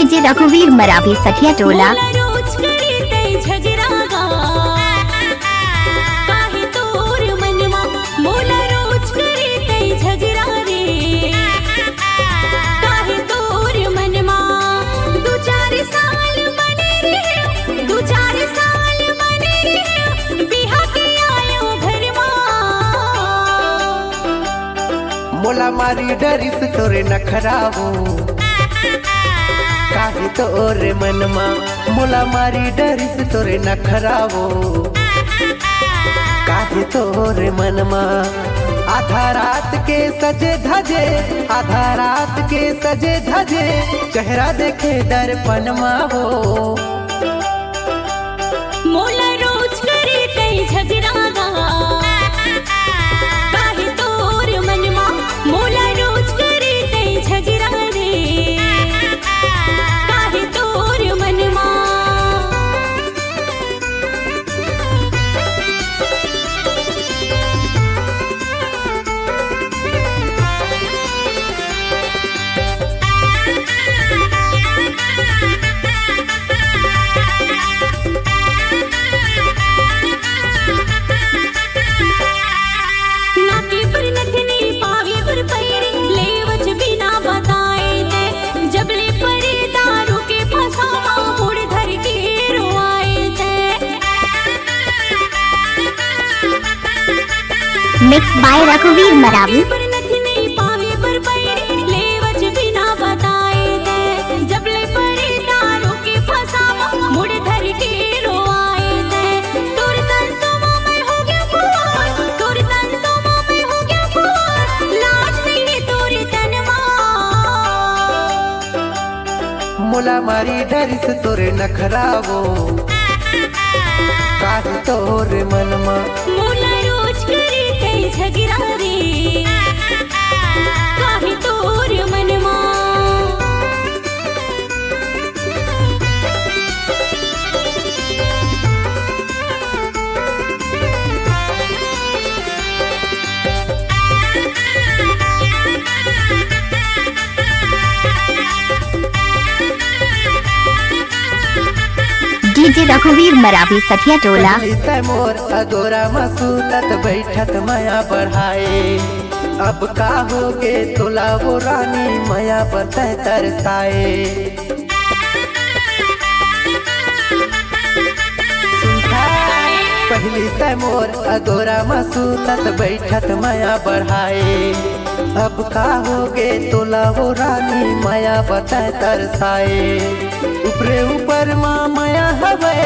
DJ रघुवीर मरावी सठिया टोला। मोला मारी डरिस तोरे नखरावो काहे तोरे मनमा। मोला मारी डरिस तोरे नखरावो काहे तोरे मनमा। आधा रात के सजे धजे, आधा रात के सजे धजे, चेहरा देखे दर्पणमा वो। मोला रोज करे तई झगड़ा काहे तोर मनमा। मोला रोज करे तई झगड़ा रे काहे तोर मनमा। मिक्स बाय रघुवीर मरावी। मोला मारी डरिस तोरे नखरावो काहे तोरे मनमा। मोला रोज करे तई झगड़ा रे काहे तोर मनमा। डीजे रघुवीर मरावी सठिया टोला। मोर अगोरा मसूलत बैठत माया बढ़ाए। अब का होगे तोला वो रानी माया पर तरसाए। पहली मोर अगोरा मसूलत बैठत माया बढ़ाए। अब का होगे तोला वो रानी माया पर तरसाए। उपरे ऊपर माँ माया हवे,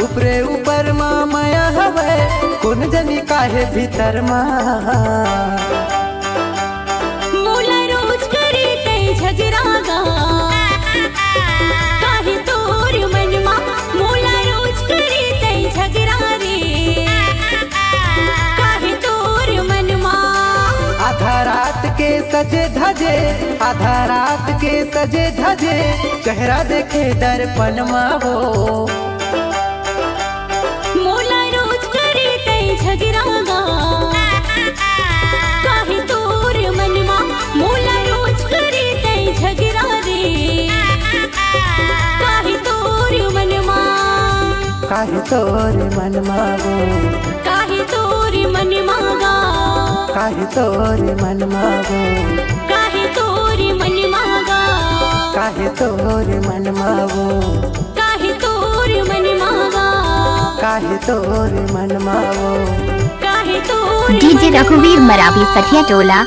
उपरे ऊपर माँ माया हवे, कौन जनी काहे भीतर माँ। मोला रोज करे तई झगड़ा काहे तोर मनमा। मोला रोज करे तई झगड़ा रे काहे तोर मनमा। आधा रात के सजे धजे, आधा रात के सजे धजे, चेहरा देखे दर्पणमा वो। मोला रोज करे तई झगड़ा काहे तोर मनमा। मोला रोज करे तई झगड़ा रे काहे तोर मनमा। काहे तोरे मनमा वो, काहे तोर मनमा काहे तोरे मनमा वो, काहे तोर मनमा काहे तोरे मनमा वो, काहे तोर मनमा काहे तोरे मनमा वो। काहे तोर डीजे रघुवीर मरावी सठिया टोला।